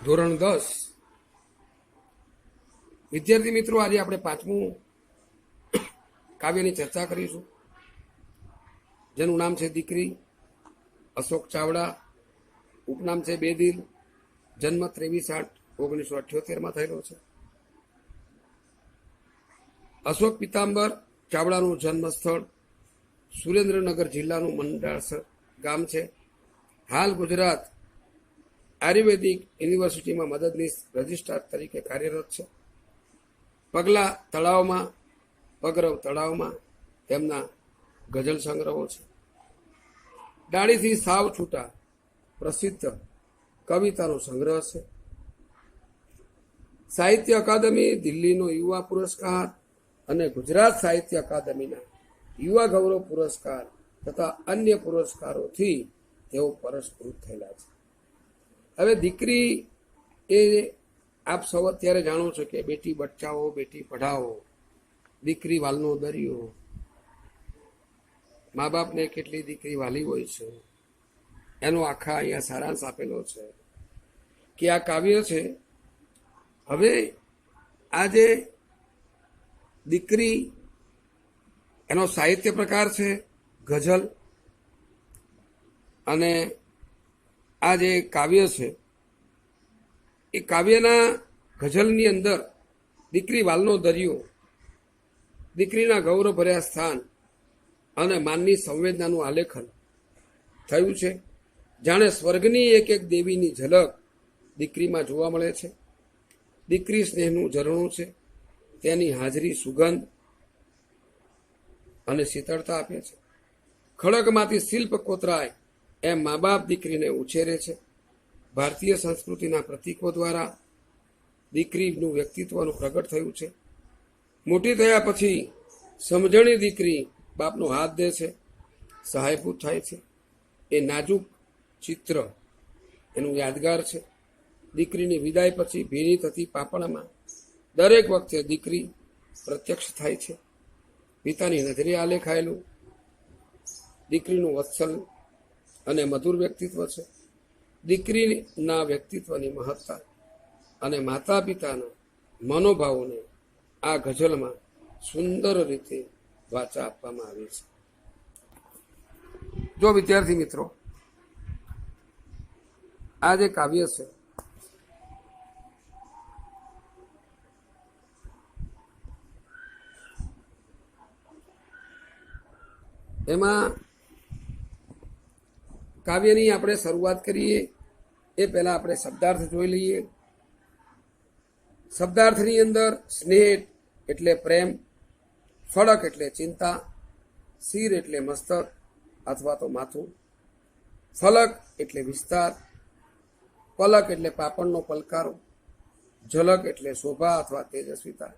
ધોરણ 10 વિદ્યાર્થી મિત્રો, આજે આપણે પાંચમું કાવ્યની ચર્ચા કરીશું, જેનું નામ છે દીકરી. અશોક ચાવડા, ઉપનામ છે બેદિલ. જન્મ 23/8/1978 થયેલો છે. અશોક પિતાંબર ચાવડાનું જન્મ સ્થળ સુરેન્દ્રનગર જિલ્લાનું મંડાસર ગામ છે. હાલ ગુજરાત આયુર્વેદિક યુનિવર્સિટીમાં મદદનીશ રજિસ્ટ્રાર તરીકે કાર્યરત છે. પગલા તળાવમાં, પગરવ તળાવમાં તેમના ગઝલ સંગ્રહો છે. ડાળીથી સાવ છૂટા પ્રસિદ્ધ કવિતાનો સંગ્રહ છે. સાહિત્ય અકાદમી દિલ્હીનો યુવા પુરસ્કાર અને ગુજરાત સાહિત્ય અકાદમીના યુવા ગૌરવ પુરસ્કાર તથા અન્ય પુરસ્કારોથી તેઓ પુરસ્કૃત થયેલા છે. હવે દીકરી એ આપ સૌ અત્યારે જાણો છો કે બેટી બચાવો બેટી પઢાઓ, દીકરી વાલનો દરિયો. મા બાપને કેટલી દીકરી વાલી હોય છે એનો આખા અહીંયા સારાંશ આપેલો છે કે આ કાવ્ય છે. હવે આ જે દીકરી એનો સાહિત્ય પ્રકાર છે ગઝલ, અને આ જે કાવ્ય છે એ કાવ્યના ગઝલની અંદર દીકરી વાલનો દરિયો, દીકરીના ગૌરવ ભર્યા સ્થાન અને માનની સંવેદનાનું આલેખન થયું છે. જાણે સ્વર્ગની એક એક દેવીની ઝલક દીકરીમાં જોવા મળે છે. દીકરી સ્નેહનું ઝરણું છે, તેની હાજરી સુગંધ અને શીતળતા આપે છે. ખડકમાંથી શિલ્પ કોતરાય એમ મા બાપ દીકરીને ઉછેરે છે. ભારતીય સંસ્કૃતિના પ્રતીકો દ્વારા દીકરીનું વ્યક્તિત્વનું પ્રગટ થયું છે. મોટી થયા પછી સમજણી દીકરી બાપનો હાથ દે છે, સહાયભૂત થાય છે. એ નાજુક ચિત્ર એનું યાદગાર છે. દીકરીની વિદાય પછી ભીની થતી પાપણમાં દરેક વખતે દીકરી પ્રત્યક્ષ થાય છે. પિતાની નજરે આલેખાયેલું દીકરીનું વત્સલ અને મધુર વ્યક્તિત્વ છે. દીકરીના વ્યક્તિત્વની મહત્તા અને માતા પિતાના મનોભાવોને આ ગઝલમાં સુંદર રીતે વાચા આપવામાં આવી છે. જો વિદ્યાર્થી મિત્રો, આ જે કાવ્ય છે એમાં કાવ્યની આપણે શરૂઆત કરીએ એ પહેલા આપણે શબ્દાર્થ જોઈ લઈએ. શબ્દાર્થની અંદર સ્નેહ એટલે પ્રેમ, ફળક એટલે ચિંતા, શિર એટલે મસ્તક અથવા તો માથું, ફલક એટલે વિસ્તાર, પલક એટલે પાપણનો પલકારો, ઝલક એટલે શોભા અથવા તેજસ્વીતા,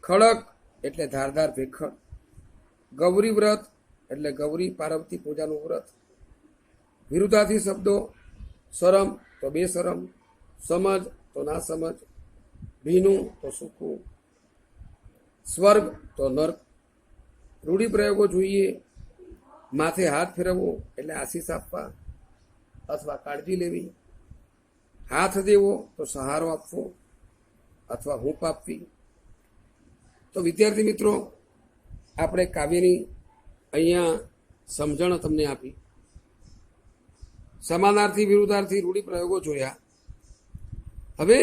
ખડક એટલે ધારદાર ભેખડ, ગૌરી વ્રત એટલે ગૌરી પાર્વતી પૂજાનું વ્રત, વિરુદ્ધાર્થી શબ્દો શરમ તો બેશરમ, સમજ તો ના સમજ, ભીનું તો સૂકું, સ્વર્ગ તો નર્ક. રૂઢિપ્રયોગો જોઈએ. માથે હાથ ફેરવવો એટલે આશીષ આપવા અથવા કાળજી લેવી, હાથ દેવો તો સહારો આપવો અથવા હૂંફ આપવી. તો વિદ્યાર્થી મિત્રો, આપણે કાવ્યની અહીંયા સમજણ તમને આપી. સમાનાર્થી, વિરુદ્ધાર્થી, રૂઢિપ્રયોગો જોયા. હવે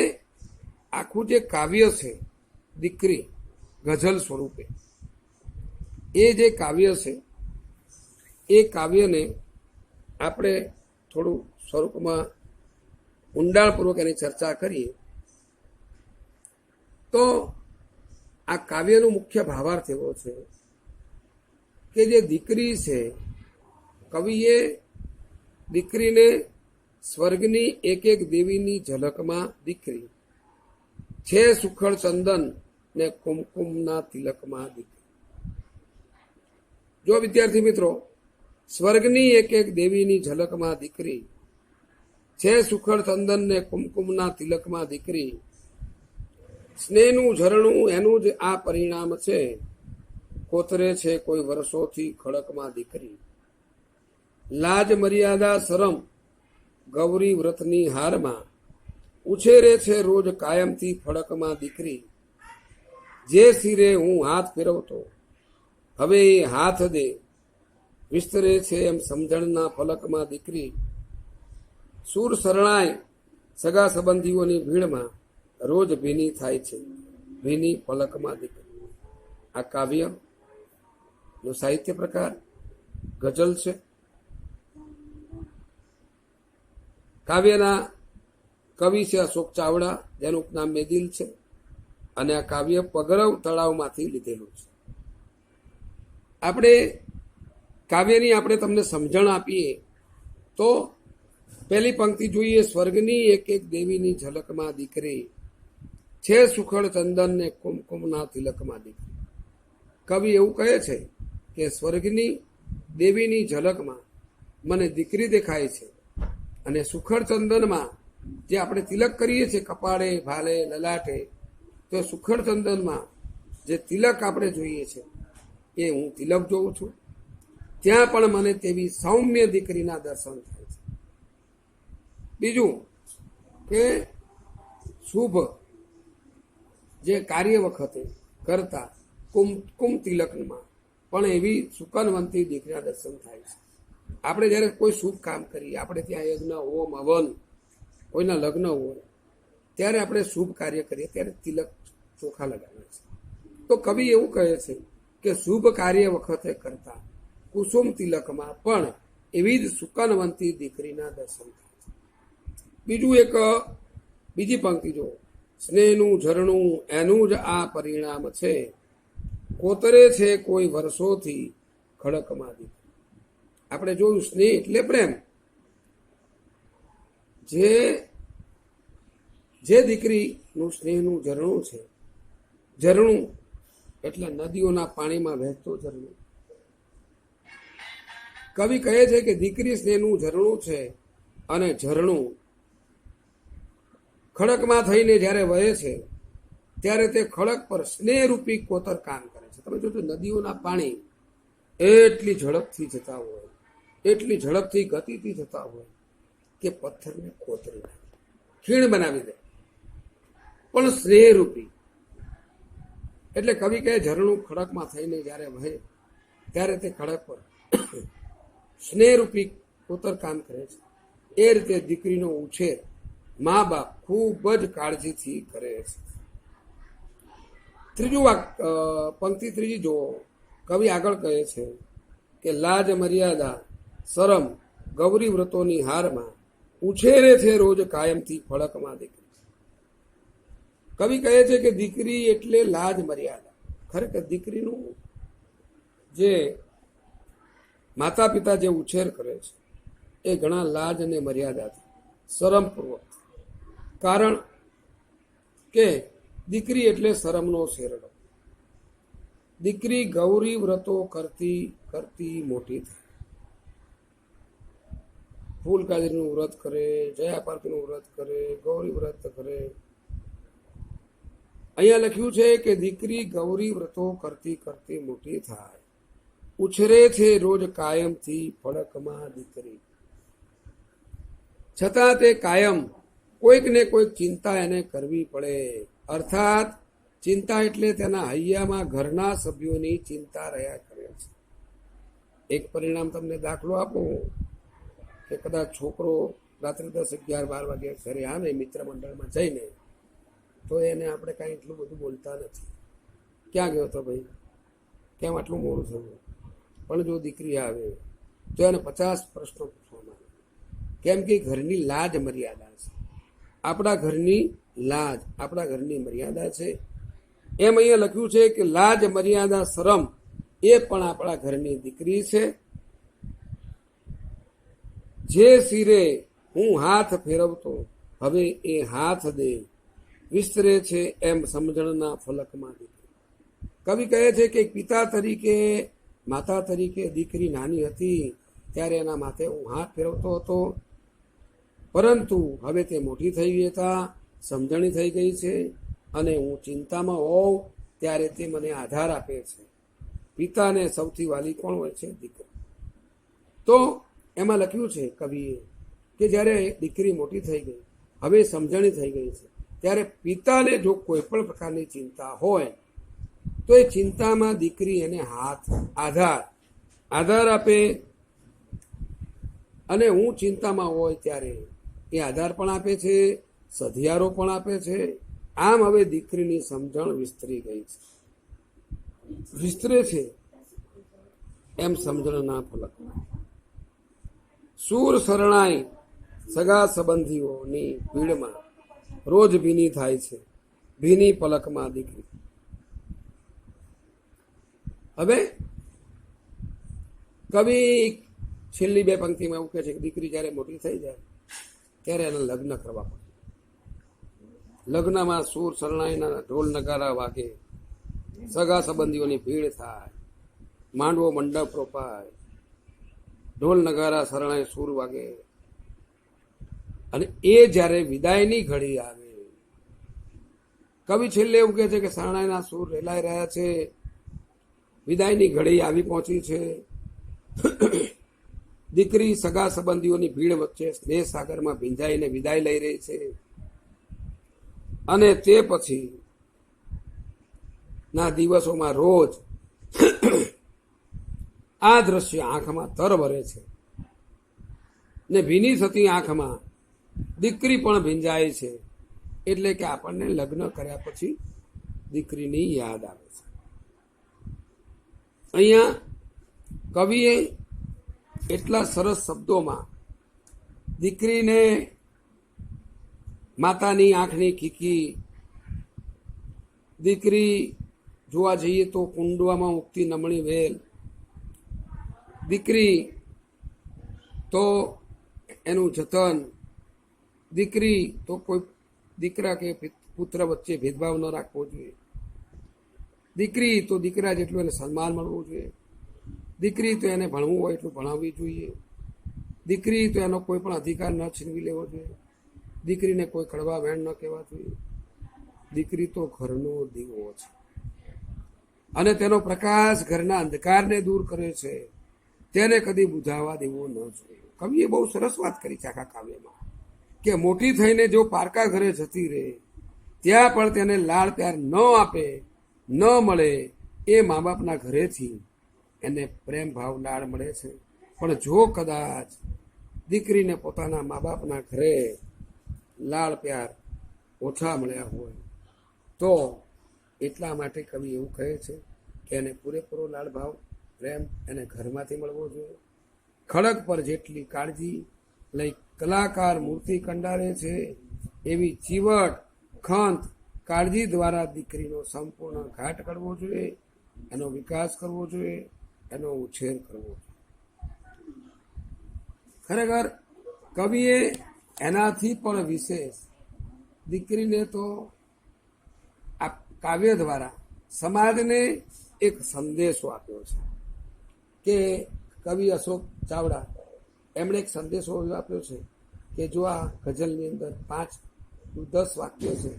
આખું જે કાવ્ય છે દીકરી ગઝલ સ્વરૂપે, એ જે કાવ્ય છે એ કાવ્યને આપણે થોડું સ્વરૂપમાં ઊંડાણપૂર્વક એની ચર્ચા કરીએ તો આ કાવ્યનો મુખ્ય ભાવાર્થ એવો છે કે જે દીકરી છે, કવિએ દીકરીને સ્વર્ગની એક એક દેવીની ઝલકમાં દીકરી છે, સુખડ ચંદન ને કુમકુમના તિલકમાં દીકરી. જો વિદ્યાર્થી મિત્રો, સ્વર્ગની એક એક દેવીની ઝલકમાં દીકરી છે, સુખડ ચંદન ને કુમકુમના તિલકમાં દીકરી. સ્નેહનું ઝરણું એનું જ આ પરિણામ છે, કોતરે છે કોઈ વર્ષોથી ખડકમાં દીકરી. લાજ મર્યાદા શરમ ગૌરી વ્રતની હારમાં ઉછેરે છે રોજ કાયમથી ફળકમાં દીકરી, જે સિરે હું હાથ ફેરવતો હવે એ હાથ દે, વિસ્તરે છે એમ સમજણના ફલકમાં દીકરી. સૂર શરણાય સગા સંબંધીઓની ભીડમાં રોજ ભીની થાય છે, ભીની ફલકમાં દીકરી. આ કાવ્ય નો સાહિત્ય પ્રકાર ગઝલ છે. કાવ્યના કવિ છે અશોક ચાવડા, જેનું ઉપનામ મેદિલ છે, અને આ કાવ્ય પગરવ તળાવમાંથી લીધેલું છે. કાવ્યની આપણે તમને સમજણ આપીએ તો પહેલી પંક્તિ જોઈએ. સ્વર્ગની એક એક દેવીની ઝલકમાં દીકરી, છે સુખડ ચંદન ને કુમકુમના તિલકમાં દીકરી. કવિ એવું કહે છે કે સ્વર્ગની દેવીની ઝલકમાં મને દીકરી દેખાય છે, અને સુખડ ચંદનમાં જે આપણે તિલક કરીએ છીએ કપાળે, ભાલે, લલાટે, તો સુખડ ચંદનમાં જે તિલક આપણે જોઈએ છે એ હું તિલક જોઉં છું. ત્યાં પણ મને તેવી સૌમ્ય દીકરીના દર્શન થાય છે. બીજું કે શુભ જે કાર્ય વખતે કરતા કુમ તિલકમાં પણ એવી સુકનવંતી દીકરીના દર્શન થાય છે. આપણે જ્યારે કોઈ શુભ કામ કરીએ, આપણે ત્યાં યજ્ઞ, હોમ, હવન, કોઈના લગ્ન હોય, ત્યારે આપણે શુભ કાર્ય કરીએ ત્યારે તિલક ચોખા લગાવે છે. તો કવિ એવું કહે છે કે શુભ કાર્ય વખતે કરતા કુસુમ તિલકમાં પણ એવી જ સુકનવંતી દીકરીના દર્શન થાય છે. બીજી પંક્તિ જો. સ્નેહનું ઝરણું એનું જ આ પરિણામ છે, કોતરે છે કોઈ વર્ષોથી ખડકમાં દીકરી. આપણે જોયું સ્નેહ એટલે પ્રેમ. જે દીકરીનું સ્નેહનું ઝરણું છે, ઝરણું એટલે નદીઓના પાણીમાં વહેતું ઝરણું. કવિ કહે છે કે દીકરી સ્નેહનું ઝરણું છે, અને ઝરણું ખડકમાં થઈને જ્યારે વહે છે ત્યારે તે ખડક પર સ્નેહરૂપી કોતર કામ કરે છે. તમે જોજો નદીઓના પાણી એટલી ઝડપથી જતા હોય, એટલી ઝડપથી ગતિથી જતા હોય કે પથ્થરને કોતરી નાખે, ખીણ બનાવી દે, પણ સ્નેહરૂપી. એટલે કવિ કહે ઝરણું ખડકમાં થઈને જ્યારે વહે ત્યારે તે ખડક પર સ્નેહરૂપી કોતર કામ કરે છે. એ રીતે દીકરીનો ઉછેર મા બાપ ખૂબ જ કાળજીથી કરે છે. પંક્તિ ત્રીજી જુઓ. કવિ આગળ કહે છે કે લાજ મર્યાદા શરમ ગૌરી વ્રતોની હારમાં ઉછેરે છે રોજ કાયમથી ફળકમાં દીકરી. કવિ કહે છે કે દીકરી એટલે લાજ મર્યાદા. ખરેખર દીકરીનું જે માતા પિતા જે ઉછેર કરે છે એ ઘણા લાજ અને મર્યાદાથી, શરમપૂર્વક. કારણ કે દીકરી એટલે શરમનો શેરડો. દીકરી ગૌરી વ્રતો કરતી કરતી મોટી થાય. ફૂલકાજીનું વ્રત કરે, જયા પાર્કનું વ્રત કરે, ગૌરી વ્રત કરે. અહીંયા લખ્યું છે કે દીકરી ગૌરી વ્રતો કરતી કરતી મોટી થાય, ઉછરે છે રોજ કાયમથી ફળકમાં દીકરી. છતાં તે કાયમ કોઈક ને કોઈક ચિંતા એને કરવી પડે. અર્થાત ચિંતા એટલે તેના હૈયામાં ઘરના સભ્યોની ચિંતા રહ્યા કરે છે. એક પરિણામ તમને દાખલો આપો કે કદાચ છોકરો રાત્રે 10, 11, 12 વાગે ઘરે આવે મિત્ર મંડળમાં જઈને, તો એને આપણે કાંઈ એટલું બધું બોલતા નથી. ક્યાં ગયો હતો ભાઈ, કેમ આટલું મોડું થયું? પણ જો દીકરી આવે તો એને 50 પ્રશ્નો પૂછવામાં આવે. કેમ કે ઘરની લાજ મર્યાદા છે. આપણા ઘરની લાજ, આપણા ઘરની મર્યાદા છે. એમ અહીંયા લખ્યું છે કે લાજ મર્યાદા શરમ એ પણ આપણા ઘરની દીકરી છે. જે સિરે હું હાથ ફેરવતો હવે એ હાથ દે, વિસ્તરે છે એમ સમજણના ફલકમાં દીકરી. કવિ કહે છે કે પિતા તરીકે, માતા તરીકે દીકરી નાની હતી ત્યારે એના માથે હું હાથ ફેરવતો હતો, પરંતુ હવે તે મોટી થઈ ગઈ હતા, સમજણી થઈ ગઈ છે, અને હું ચિંતામાં હોઉં ત્યારે તે મને આધાર આપે છે. પિતાને સૌથી વાલી કોણ હોય છે? દીકરી. તો એમાં લખ્યું છે કવિએ કે જ્યારે દીકરી મોટી થઈ ગઈ હવે સમજણી થઈ ગઈ છે. ત્યારે પિતાને જો કોઈ પણ પ્રકારની ચિંતા હોય તો એ ચિંતામાં દીકરી એને આધાર આપે, અને હું ચિંતામાં હોય ત્યારે એ આધાર પણ આપે છે, સધિયારો પણ આપે છે. આમ હવે દીકરીની સમજણ વિસ્તરી ગઈ છે. વિસ્તરે છે એમ સમજણના ફલકમાં સૂર શરણાઈ સગા સંબંધીઓની ભીડમાં રોજ ભીની થાય છે, ભીની પલકમાં દીકરી. હવે કવિ છેલ્લી બે પંક્તિમાં એવું કહે છે કે દીકરી જ્યારે મોટી થઈ જાય ત્યારે એને લગ્ન કરવા પડે. લગ્નમાં સૂર શરણાઈના ઢોલ નગારા વાગે, સગા સંબંધીઓની ભીડ થાય, માંડવો મંડપ રોપાય, ઢોલ નગારા શરણાઈ સૂર વાગે, અને એ જ્યારે વિદાયની ઘડી આવે, કવિ છેલ્લે એવું કહે છે કે શરણાઈના સૂર રેલાઈ રહ્યા છે, વિદાયની ઘડી આવી પહોંચી છે. દીકરી સગા સંબંધીઓની ભીડ વચ્ચે સ્નેહ સાગરમાં ભીંજાઈને વિદાય લઈ રહી છે, અને તે પછી ના દિવસોમાં રોજ આ દ્રશ્ય આંખમાં તર ભરે છે, ને ભીની થતી આંખમાં દીકરી પણ ભીંજાય છે. એટલે કે આપણને લગ્ન કર્યા પછી દીકરીની યાદ આવે છે. અહીંયા કવિએ એટલા સરસ શબ્દોમાં દીકરીને માતાની આંખની કીકી, દીકરી જોવા જઈએ તો કુંડવામાં ઉગતી નમણી વેલ, દીકરી તો એનું જતન, દીકરી તો કોઈ દીકરા કે પુત્ર વચ્ચે ભેદભાવ ન રાખવો જોઈએ, દીકરી તો દીકરા જેટલું એને સન્માન મળવું જોઈએ, દીકરી તો એને ભણવું હોય એટલું ભણાવવી જોઈએ, દીકરી તો એનો કોઈ પણ અધિકાર ન છીનવી લેવો જોઈએ, દીકરીને કોઈ કડવા વેણ ન કહેવા જોઈએ. દીકરી તો ઘરનો દીવો છે, અને તેનો પ્રકાશ ઘરના અંધકારને દૂર કરે છે, તેને કદી બુઝાવવા દેવો ન જોઈએ. કવિએ બહુ સરસ વાત કરી છે આખા કાવ્યમાં કે મોટી થઈને જો પારકા ઘરે જતી રહે ત્યાં પણ તેને લાડ પ્યાર ન આપે, ન મળે, એ મા બાપના ઘરેથી એને પ્રેમ ભાવ લાડ મળે છે. પણ જો કદાચ દીકરીને પોતાના મા બાપના ઘરે લાડ પ્યાર ઓછા મળ્યા હોય તો એટલા માટે કવિ એવું કહે છે કે એને પૂરેપૂરો લાડ ભાવ પ્રેમ એને ઘરમાંથી મળવો જોઈએ. ખડક પર જેટલી કાળજી લઈ કલાકાર મૂર્તિ કંડારે છે, એવી ચીવટ ખંત કાળજી દ્વારા દીકરીનો સંપૂર્ણ ઘાટ કરવો જોઈએ, એનો વિકાસ કરવો જોઈએ, એનો ઉછેર કરવો જોઈએ. ખરેખર કવિએ એનાથી પણ વિશેષ દીકરીને તો આ કાવ્ય દ્વારા સમાજને એક સંદેશો આપ્યો છે કે કવિ અશોક ચાવડા એમણે એક સંદેશો આપ્યો છે કે જો આ ગઝલની અંદર 5-10 વાક્યો છે,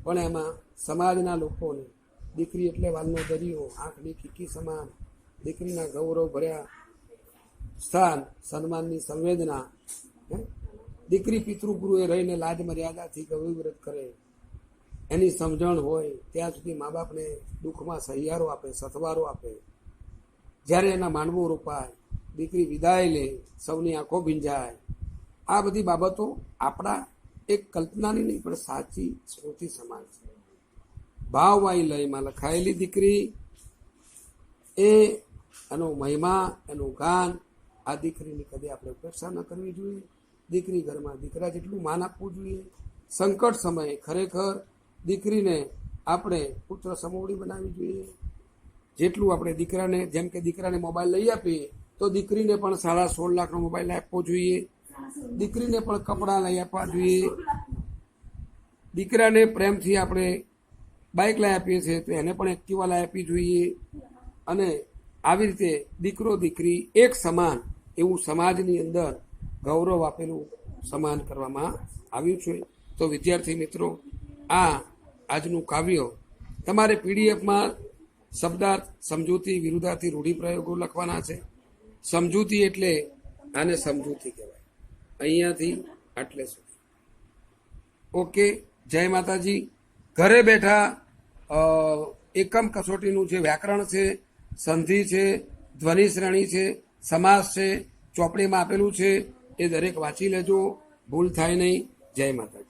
પણ એમાં સમાજના લોકોને દીકરી એટલે વાલનો દરિયો, આંખની કીકી સમાન, દીકરીના ગૌરવ ભર્યા સ્થાન, સન્માનની સંવેદના, દીકરી પિતૃગૃહે રહીને લાજ મર્યાદાથી ગૌરવ વ્રત કરે, એની સમજણ હોય ત્યાં સુધી મા બાપને દુઃખમાં સહિયારો આપે, સથવારો આપે, જ્યારે એના માંડવું રોપાય, દીકરી વિદાય લે, સૌની આંખો ભીંજાય. આ બધી બાબતો આપણા એક કલ્પનાની નહીં પણ સાચી સ્મૃતિ સમાન છે. ભાવવાઈ લયમાં લખાયેલી દીકરી એ એનો મહિમા, એનું ગાન, આ દીકરીની કદી આપણે ઉપેક્ષા ન કરવી જોઈએ. દીકરી ઘરમાં દીકરા જેટલું માન આપવું જોઈએ. સંકટ સમયે ખરેખર દીકરીને આપણે પુત્ર સમોવડી બનાવવી જોઈએ. જેટલું આપણે દીકરાને, જેમ કે દીકરાને મોબાઈલ લઈ આપીએ તો દીકરીને પણ 16.5 લાખનો મોબાઈલ આપવો જોઈએ, દીકરીને પણ કપડાં લઈ આપવા જોઈએ, દીકરાને પ્રેમથી આપણે બાઇક લઈ આપીએ છીએ તો એને પણ એક્ટિવા લઈ આપવી જોઈએ. અને આવી રીતે દીકરો દીકરી એક સમાન એવું સમાજની અંદર ગૌરવ આપેલું સમાન કરવામાં આવ્યું છે. તો વિદ્યાર્થી મિત્રો, આ આજનું કાવ્ય તમારે પીડીએફમાં શબ્દાર્થ, સમજૂતી, વિરુદ્ધાર્થી, રૂઢિપ્રયોગો લખવાના છે. સમજૂતી એટલે આને સમજૂતી કહેવાય, અહીંયાથી આટલે સુધી. ઓકે, જય માતાજી. ઘરે બેઠા એકમ કસોટીનું જે વ્યાકરણ છે, સંધિ છે, ધ્વનિ શ્રેણી છે, સમાસ છે, ચોપડીમાં આપેલું છે, એ દરેક વાંચી લેજો, ભૂલ થાય નહીં. જય માતાજી.